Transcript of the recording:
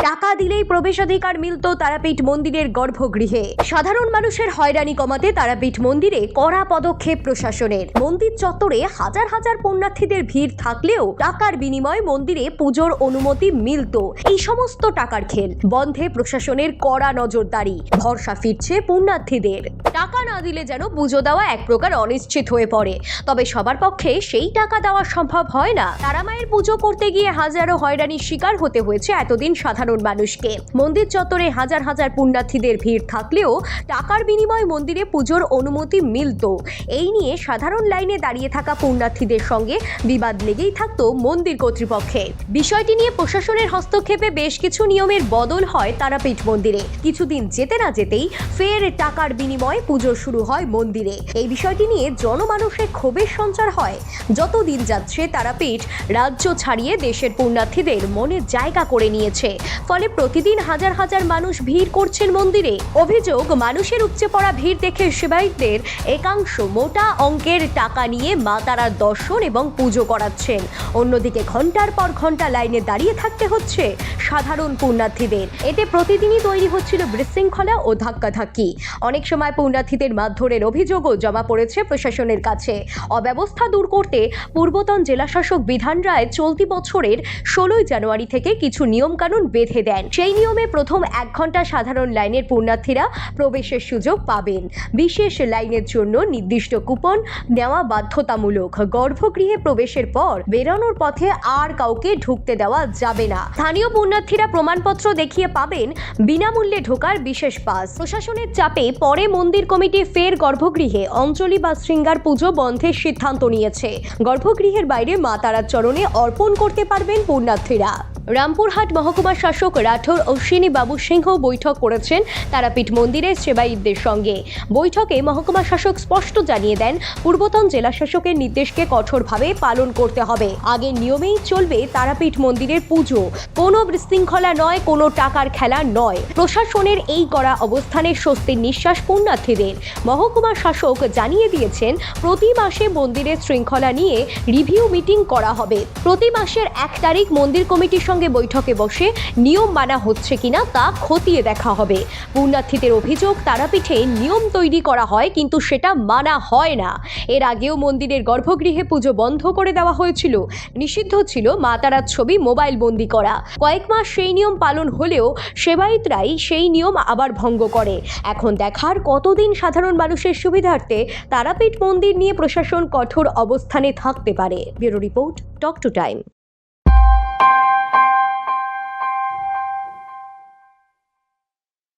টাকা দিলেই প্রবেশাধিকার মিলত তারাপীঠ মন্দিরের গর্ভগৃহে। সাধারণ মানুষের হয়রানি কমাতে তারাপীঠ মন্দিরে কড়া পদক্ষেপ প্রশাসনের। মন্দির চত্বরে হাজার হাজার পুণ্যার্থীদের ভিড় থাকলেও টাকার বিনিময়ে মন্দিরে পুজোর অনুমতি মিলত। এই সমস্ত টাকার খেল বন্ধে প্রশাসনের কড়া নজরদারি। ভরসা ফিরছে পুণ্যার্থীদের। টাকা না দিলে যেন পুজো দেওয়া এক প্রকার অনিশ্চিত হয়ে পড়ে। তবে সবার পক্ষে সেই টাকা দেওয়া সম্ভব হয় না। তারামায়ের পুজো করতে গিয়ে হাজারো হয়রানির শিকার হতে হয়েছে এতদিন সাধারণ মানুষকে। মন্দির চত্বরে হাজার হাজার পুণ্যার্থীদের ভিড় থাকলেও টাকার বিনিময়ে মন্দিরে পুজোর অনুমতি মিলত। এই নিয়ে সাধারণ লাইনে দাঁড়িয়ে থাকা পুণ্যার্থীদের সঙ্গে বিবাদ লেগেই থাকতো মন্দির কর্তৃপক্ষের। বিষয়টি নিয়ে প্রশাসনের হস্তক্ষেপে বেশ কিছু নিয়মের বদল হয় তারাপীঠ মন্দিরে। কিছুদিন যেতে না যেতেই ফের টাকার বিনিময়ে পুজো শুরু হয় মন্দিরে। এই বিষয়টি নিয়ে জনমানুষের ক্ষোভের সঞ্চার হয়। যত দিন যাচ্ছে তারাপীঠ রাজ্য ছাড়িয়ে দেশের পুণ্যার্থীদের মনে জায়গা করে নিয়েছে। ফলে প্রতিদিন হাজার হাজার মানুষ ভিড় করছেন মন্দিরে। অভিযোগ, মানুষের উপচে পড়া ভিড় দেখে সেবায়িতদের একাংশ মোটা অঙ্কের টাকা নিয়ে মা তারার দর্শন এবং পুজো করাচ্ছেন। অন্যদিকে ঘন্টার পর ঘন্টা লাইনে দাঁড়িয়ে থাকতে হচ্ছে সাধারণ পুণ্যার্থীদের। এতে প্রতিদিনই তৈরি হচ্ছিল বিশৃঙ্খলা ও ধাক্কাধাক্কি। অনেক সময় পুণ্যার্থীদের মারধরের অভিযোগও জমা পড়েছে প্রশাসনের কাছে। অব্যবস্থা দূর করতে পূর্বতন জেলাশাসক বিধান রায় চলতি বছরের 16 জানুয়ারি থেকে কিছু নিয়মকানুন বেঁধে দেন। সেই নিয়মে প্রথম 1 ঘন্টা সাধারণ লাইনের পুণ্যার্থীরা প্রবেশের সুযোগ পাবেন। বিশেষ লাইনের জন্য নির্দিষ্ট কুপন নেওয়া বাধ্যতামূলক। গর্ভগৃহে প্রবেশের পর বেরোনোর পথে আর কাউকে ঢুকতে দেওয়া যাবে না। স্থানীয় পুণ্যার্থীরা প্রমাণপত্র দেখিয়ে পাবেন বিনামূল্যে ঢোকার বিশেষ পাস। প্রশাসনের চাপে পরে মন্দির কমিটি ফের গর্ভগৃহে অঞ্জলি বা শৃঙ্গার পুজো বন্ধের সিদ্ধান্ত নিয়েছে। গর্ভগৃহের বাইরে মা তারার চরণে অর্পণ করতে পারবেন পুণ্যার্থীরা। রামপুরহাট মহকুমা শাসক রাঠোর অশ্বিনী বাবু সিংহ বৈঠক করেছেন তারাপীঠ মন্দিরের সেবায়িতদের সঙ্গে। বৈঠকে মহকুমা শাসক স্পষ্ট জানিয়ে দেন, পূর্বতন জেলা শাসকের নির্দেশকে কঠোরভাবে পালন করতে হবে। আগের নিয়মেই চলবে তারাপীঠ মন্দিরের পুজো। কোনো বিশৃঙ্খলা নয়, কোনো টাকার খেলা নয়। প্রশাসনের এই কড়া অবস্থানে স্বস্তির নিঃশ্বাস পুণ্যার্থীদের। মহকুমা শাসক জানিয়ে দিয়েছেন, প্রতি মাসে মন্দিরের শৃঙ্খলা নিয়ে রিভিউ মিটিং করা হবে। প্রতি মাসের 1 তারিখ মন্দির কমিটির সঙ্গে বৈঠকে বসে নিয়ম মানা হচ্ছে কিনা তা খতিয়ে দেখা হবে। পুণ্যার্থীদের অভিযোগ, তারাপীঠে নিয়ম তৈরি করা হয় কিন্তু সেটা মানা হয় না। এর আগেও মন্দিরের গর্ভগৃহে পুজো বন্ধ করে দেওয়া হয়েছিল। নিষিদ্ধ ছিল মা তারার ছবি মোবাইল বন্দি করা। কয়েক মাস সেই নিয়ম পালন হলেও সেবায়িতরাই সেই নিয়ম আবার ভঙ্গ করে। এখন দেখার কতদিন সাধারণ মানুষের সুবিধার্থে তারাপীঠ মন্দির নিয়ে প্রশাসন কঠোর অবস্থানে থাকতে পারে। Bureau report, talk to time.